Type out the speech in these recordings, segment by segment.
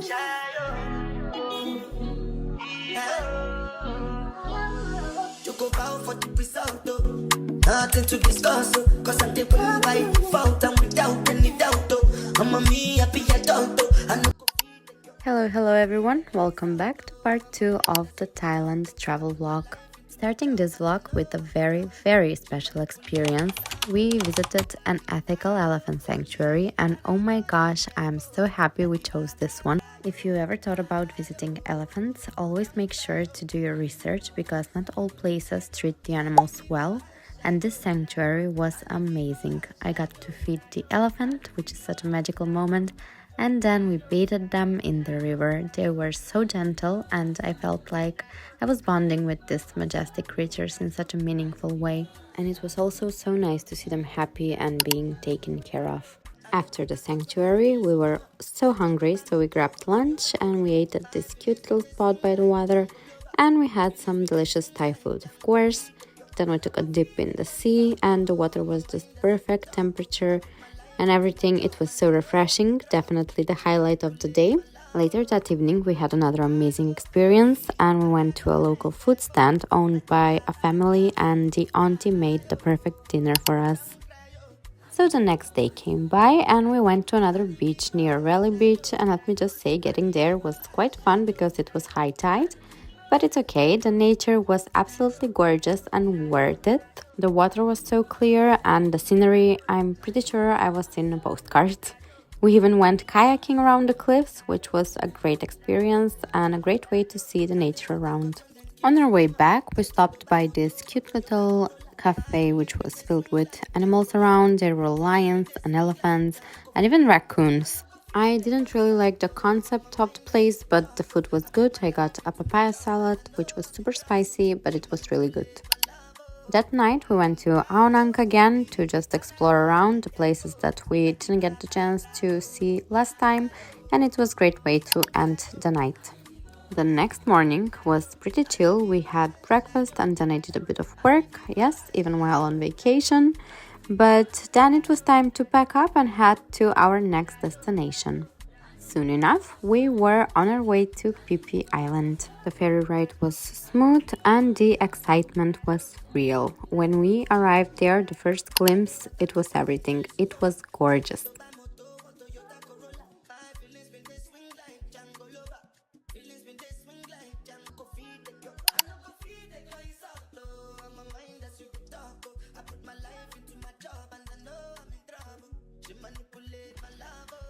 You go bow for the result, though. Nothing to discuss, cause I'm the one by default and without any doubt, though. I'm a me happy adult, though. Hello everyone, welcome back to part 2 of the Thailand travel vlog. Starting this vlog with a very special experience. We visited an ethical elephant sanctuary and oh my gosh, I'm so happy we chose this one. If you ever thought about visiting elephants, always make sure to do your research because not all places treat the animals well. And this sanctuary was amazing. I got to feed the elephant, which is such a magical moment. And then we bathed them in the river. They were so gentle and I felt like I was bonding with these majestic creatures in such a meaningful way. And it was also so nice to see them happy and being taken care of. After the sanctuary, we were so hungry, so we grabbed lunch and we ate at this cute little spot by the water. And we had some delicious Thai food, of course. Then we took a dip in the sea and the water was just perfect temperature. And everything, it was so refreshing, definitely the highlight of the day. Later that evening we had another amazing experience and we went to a local food stand owned by a family and the auntie made the perfect dinner for us. So the next day came by and we went to another beach near Raleigh Beach, and let me just say, getting there was quite fun because it was high tide. But it's okay, the nature was absolutely gorgeous and worth it. The water was so clear and the scenery, I'm pretty sure I was in a postcard. We even went kayaking around the cliffs, which was a great experience and a great way to see the nature around. On our way back, we stopped by this cute little cafe which was filled with animals around. There were lions and elephants and even raccoons. I didn't really like the concept of the place, but the food was good. I got a papaya salad, which was super spicy, but it was really good. That night we went to Aonang again to just explore around the places that we didn't get the chance to see last time, and it was a great way to end the night. The next morning was pretty chill. We had breakfast and then I did a bit of work, yes, even while on vacation. But then it was time to pack up and head to our next destination. Soon enough, we were on our way to Phi Phi Island. The ferry ride was smooth and the excitement was real. When we arrived there, the first glimpse, it was everything. It was gorgeous.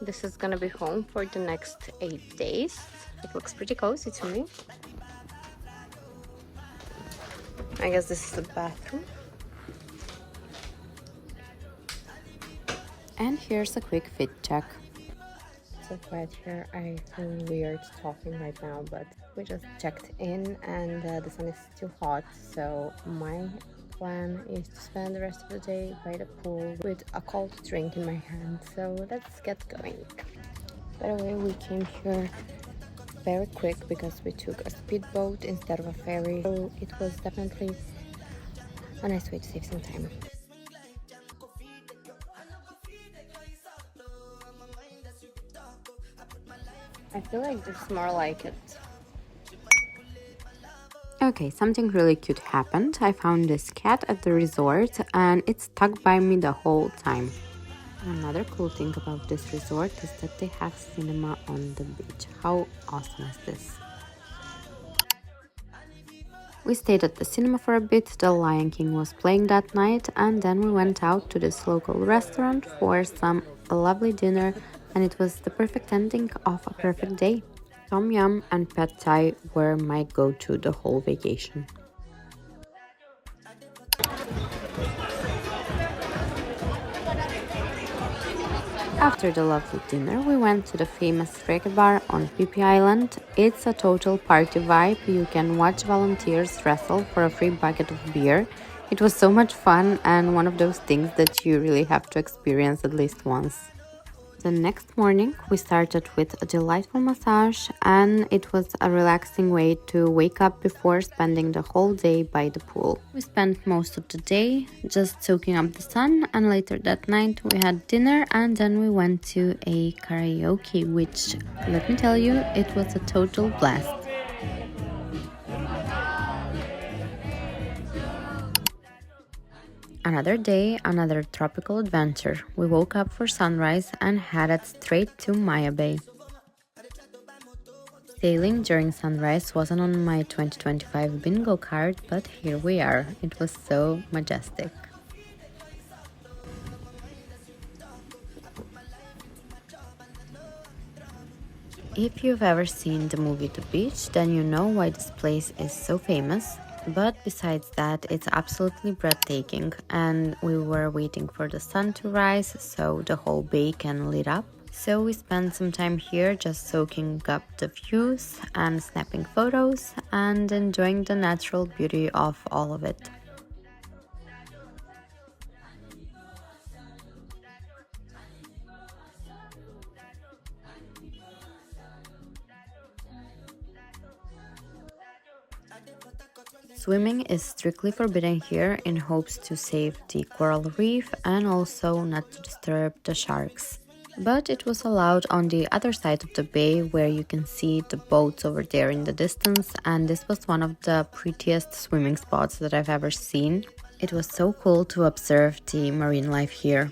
This is gonna be home for the next 8 days. It looks pretty cozy to me. I guess this is the bathroom. And here's a quick fit check. So quiet here, I feel weird talking right now, but we just checked in and the sun is too hot, so my plan is to spend the rest of the day by the pool with a cold drink in my hand, so let's get going. By the way, we came here very quick because we took a speedboat instead of a ferry, so it was definitely a nice way to save some time. I feel like this is more like it. Okay, something really cute happened. I found this cat at the resort and it stuck by me the whole time. Another cool thing about this resort is that they have cinema on the beach. How awesome is this? We stayed at the cinema for a bit. The Lion King was playing that night and then we went out to this local restaurant for some lovely dinner, and it was the perfect ending of a perfect day. Tom Yum and Pad Thai were my go-to the whole vacation. After the lovely dinner, we went to the famous reggae bar on Phi Phi Island. It's a total party vibe. You can watch volunteers wrestle for a free bucket of beer. It was so much fun and one of those things that you really have to experience at least once. The next morning, we started with a delightful massage, and it was a relaxing way to wake up before spending the whole day by the pool. We spent most of the day just soaking up the sun, and later that night we had dinner, and then we went to a karaoke, which, let me tell you, it was a total blast. Another day, another tropical adventure. We woke up for sunrise and headed straight to Maya Bay. Sailing during sunrise wasn't on my 2025 bingo card, but here we are. It was so majestic. If you've ever seen the movie The Beach, then you know why this place is so famous. But besides that, it's absolutely breathtaking, and we were waiting for the sun to rise so the whole bay can lit up. So we spent some time here just soaking up the views and snapping photos and enjoying the natural beauty of all of it. Swimming is strictly forbidden here in hopes to save the coral reef and also not to disturb the sharks. But it was allowed on the other side of the bay where you can see the boats over there in the distance, and this was one of the prettiest swimming spots that I've ever seen. It was so cool to observe the marine life here.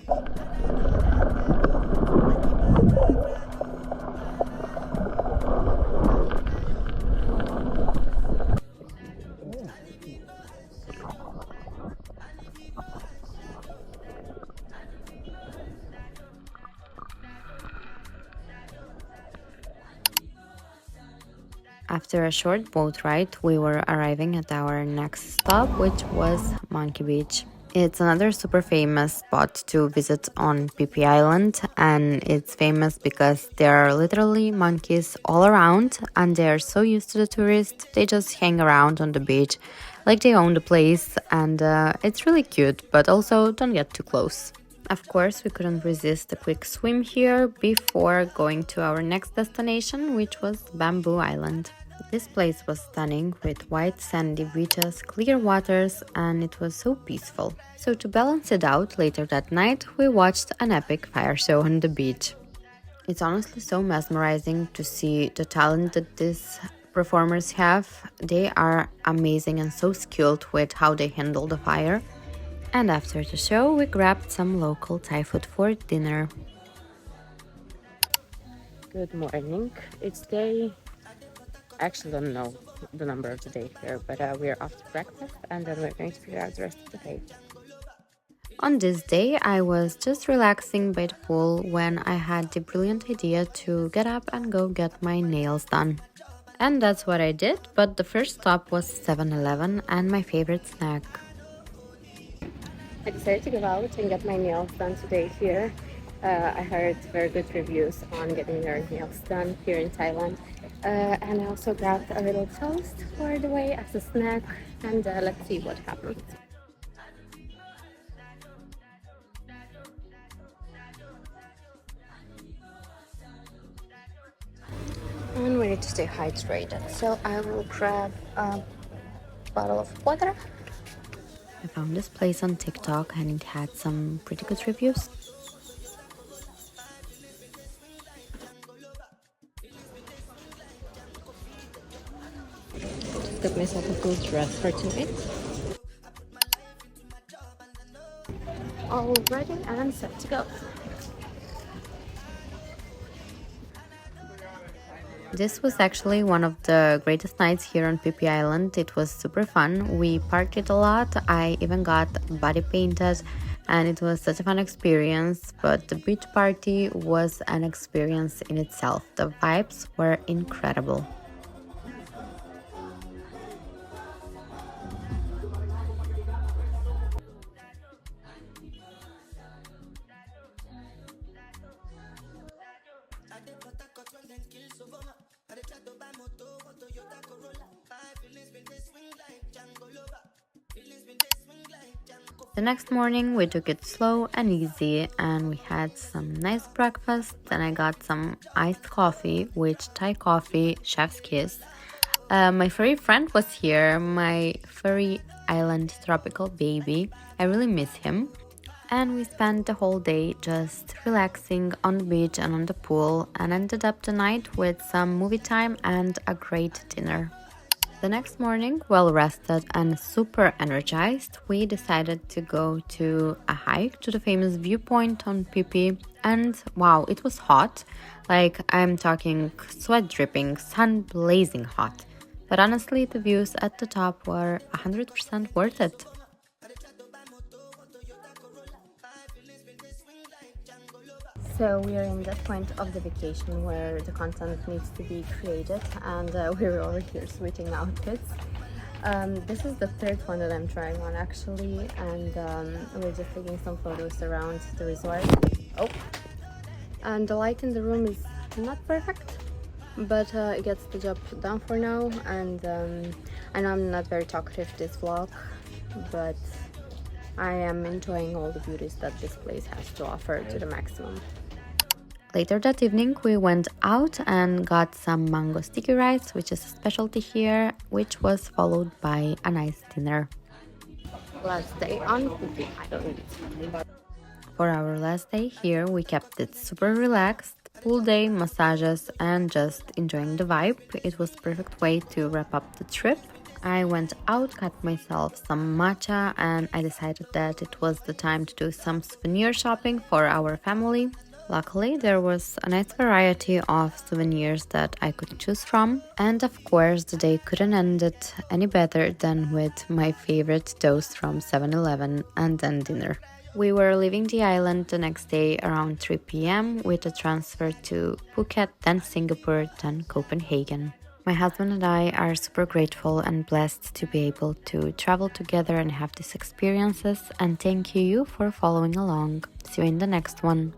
After a short boat ride, we were arriving at our next stop, which was Monkey Beach. It's another super famous spot to visit on Phi Phi Island, and it's famous because there are literally monkeys all around, and they are so used to the tourists, they just hang around on the beach like they own the place, and it's really cute, but also don't get too close. Of course, we couldn't resist a quick swim here before going to our next destination, which was Bamboo Island. This place was stunning with white sandy beaches, clear waters, and it was so peaceful. So to balance it out, later that night we watched an epic fire show on the beach. It's honestly so mesmerizing to see the talent that these performers have. They are amazing and so skilled with how they handle the fire. And after the show, we grabbed some local Thai food for dinner. Good morning. It's day... I actually don't know the number of the day here, but we're off to breakfast and then we're going to figure out the rest of the day. On this day, I was just relaxing by the pool when I had the brilliant idea to get up and go get my nails done. And that's what I did, but the first stop was 7-Eleven and my favorite snack. I decided to go out and get my nails done today here. I heard very good reviews on getting your nails done here in Thailand. And I also grabbed a little toast for the way as a snack, and let's see what happens. And we need to stay hydrated, so I will grab a bottle of water. I found this place on TikTok and it had some pretty good reviews. Just got myself a cool dress for tonight. All ready and set to go. This was actually one of the greatest nights here on Phi Phi Island. It was super fun. We partied a lot. I even got body painted and it was such a fun experience. But the beach party was an experience in itself. The vibes were incredible. The next morning we took it slow and easy and we had some nice breakfast. Then I got some iced coffee, which Thai coffee, chef's kiss. My furry friend was here, my furry island tropical baby. I really miss him. And we spent the whole day just relaxing on the beach and on the pool and ended up the night with some movie time and a great dinner. The next morning, well rested and super energized, we decided to go to a hike to the famous viewpoint on Phi Phi. And wow, it was hot. Like, I'm talking sweat dripping, sun blazing hot. But honestly, the views at the top were 100% worth it. So we are in that point of the vacation where the content needs to be created, and we're over here switching outfits. This is the third one that I'm trying on actually, and we're just taking some photos around the resort. Oh, and the light in the room is not perfect, but it gets the job done for now. And I know I'm not very talkative this vlog, but I am enjoying all the beauties that this place has to offer to the maximum. Later that evening, we went out and got some mango sticky rice, which is a specialty here, which was followed by a nice dinner. Last day on Phi Phi Island. For our last day here, we kept it super relaxed, full day, massages, and just enjoying the vibe. It was the perfect way to wrap up the trip. I went out, got myself some matcha, and I decided that it was the time to do some souvenir shopping for our family. Luckily, there was a nice variety of souvenirs that I could choose from, and of course the day couldn't end it any better than with my favorite toast from 7-Eleven and then dinner. We were leaving the island the next day around 3 p.m. with a transfer to Phuket, then Singapore, then Copenhagen. My husband and I are super grateful and blessed to be able to travel together and have these experiences, and thank you for following along. See you in the next one.